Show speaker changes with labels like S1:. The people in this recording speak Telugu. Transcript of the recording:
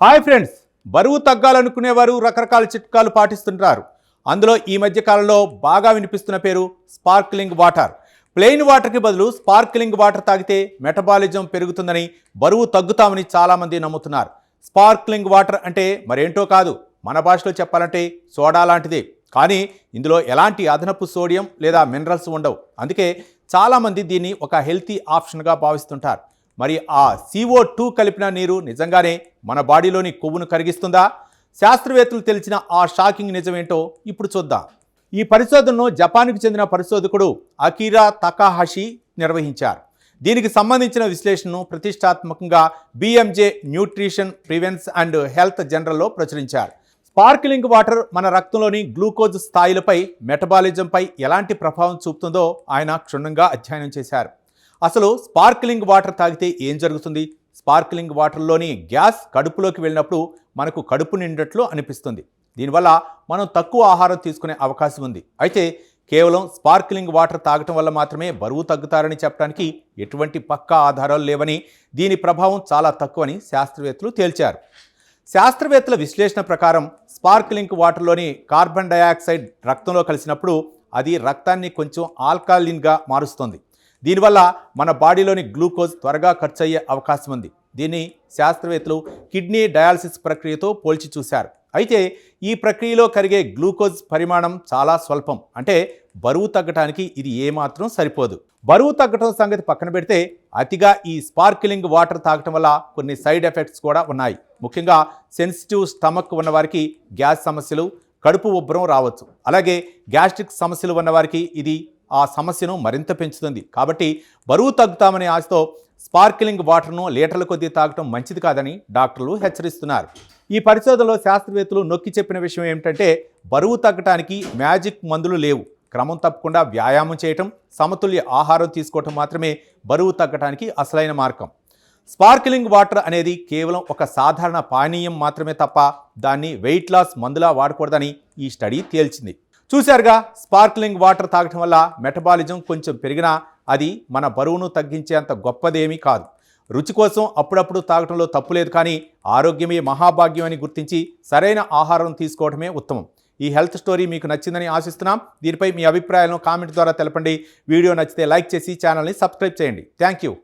S1: హాయ్ ఫ్రెండ్స్, బరువు తగ్గాలనుకునేవారు రకరకాల చిట్కాలు పాటిస్తుంటారు. అందులో ఈ మధ్య కాలంలో బాగా వినిపిస్తున్న పేరు స్పార్క్లింగ్ వాటర్. ప్లెయిన్ వాటర్కి బదులు స్పార్క్లింగ్ వాటర్ తాగితే మెటబాలిజం పెరుగుతుందని, బరువు తగ్గుతామని చాలామంది నమ్ముతున్నారు. స్పార్క్లింగ్ వాటర్ అంటే మరేంటో కాదు, మన భాషలో చెప్పాలంటే సోడా లాంటిదే. కానీ ఇందులో ఎలాంటి అదనపు సోడియం లేదా మినరల్స్ ఉండవు. అందుకే చాలామంది దీన్ని ఒక హెల్తీ ఆప్షన్గా భావిస్తుంటారు. మరి ఆ CO2 కలిపిన నీరు నిజంగానే మన బాడీలోని కొవ్వును కరిగిస్తుందా? శాస్త్రవేత్తలు తెలిసిన ఆ షాకింగ్ నిజమేంటో ఇప్పుడు చూద్దాం. ఈ పరిశోధనను జపాన్కు చెందిన పరిశోధకుడు అకిరా తకాహషి నిర్వహించారు. దీనికి సంబంధించిన విశ్లేషణను ప్రతిష్టాత్మకంగా BMJ nutrition prevention and health జర్నల్లో ప్రచురించారు. స్పార్క్లింగ్ వాటర్ మన రక్తంలోని గ్లూకోజ్ స్థాయిలపై, మెటబాలిజంపై ఎలాంటి ప్రభావం చూపుతుందో ఆయన క్షుణ్ణంగా అధ్యయనం చేశారు. అసలు స్పార్క్లింగ్ వాటర్ తాగితే ఏం జరుగుతుంది? స్పార్క్లింగ్ వాటర్లోని గ్యాస్ కడుపులోకి వెళ్ళినప్పుడు మనకు కడుపు నిండట్లు అనిపిస్తుంది. దీనివల్ల మనం తక్కువ ఆహారం తీసుకునే అవకాశం ఉంది. అయితే కేవలం స్పార్క్లింగ్ వాటర్ తాగటం వల్ల మాత్రమే బరువు తగ్గుతారని చెప్పడానికి ఎటువంటి పక్కా ఆధారాలు లేవని, దీని ప్రభావం చాలా తక్కువని శాస్త్రవేత్తలు తేల్చారు. శాస్త్రవేత్తల విశ్లేషణ ప్రకారం స్పార్క్లింగ్ వాటర్లోని కార్బన్ డయాక్సైడ్ రక్తంలో కలిసినప్పుడు అది రక్తాన్ని కొంచెం ఆల్కలీన్గా మారుస్తుంది. దీనివల్ల మన బాడీలోని గ్లూకోజ్ త్వరగా ఖర్చు అయ్యే అవకాశం ఉంది. దీన్ని శాస్త్రవేత్తలు కిడ్నీ డయాలసిస్ ప్రక్రియతో పోల్చి చూశారు. అయితే ఈ ప్రక్రియలో కరిగే గ్లూకోజ్ పరిమాణం చాలా స్వల్పం. అంటే బరువు తగ్గడానికి ఇది ఏమాత్రం సరిపోదు. బరువు తగ్గటం సంగతి పక్కన పెడితే అతిగా ఈ స్పార్క్లింగ్ వాటర్ తాగటం వల్ల కొన్ని సైడ్ ఎఫెక్ట్స్ కూడా ఉన్నాయి. ముఖ్యంగా సెన్సిటివ్ స్టమక్ ఉన్నవారికి గ్యాస్ సమస్యలు, కడుపు ఉబ్బరం రావచ్చు. అలాగే గ్యాస్ట్రిక్ సమస్యలు ఉన్నవారికి ఇది ఆ సమస్యను మరింత పెంచుతుంది. కాబట్టి బరువు తగ్గుతామనే ఆశతో స్పార్క్లింగ్ వాటర్ను లీటర్ల కొద్దీ తాగటం మంచిది కాదని డాక్టర్లు హెచ్చరిస్తున్నారు. ఈ పరిశోధనలో శాస్త్రవేత్తలు నొక్కి చెప్పిన విషయం ఏమిటంటే, బరువు తగ్గటానికి మ్యాజిక్ మందులు లేవు. క్రమం తప్పకుండా వ్యాయామం చేయటం, సమతుల్య ఆహారం తీసుకోవటం మాత్రమే బరువు తగ్గటానికి అసలైన మార్గం. స్పార్క్లింగ్ వాటర్ అనేది కేవలం ఒక సాధారణ పానీయం మాత్రమే తప్ప దాన్ని వెయిట్ లాస్ మందులా వాడకూడదని ఈ స్టడీ తేల్చింది. చూశారుగా, స్పార్క్లింగ్ వాటర్ తాగటం వల్ల మెటబాలిజం కొంచెం పెరిగినా అది మన బరువును తగ్గించేంత గొప్పదేమీ కాదు. రుచి కోసం అప్పుడప్పుడు తాగటంలో తప్పులేదు, కానీ ఆరోగ్యమే మహాభాగ్యం అని గుర్తించి సరైన ఆహారం తీసుకోవడమే ఉత్తమం. ఈ హెల్త్ స్టోరీ మీకు నచ్చిందని ఆశిస్తున్నాం. దీనిపై మీ అభిప్రాయాలను కామెంట్ ద్వారా తెలపండి. వీడియో నచ్చితే లైక్ చేసి ఛానల్ని సబ్స్క్రైబ్ చేయండి. Thank you.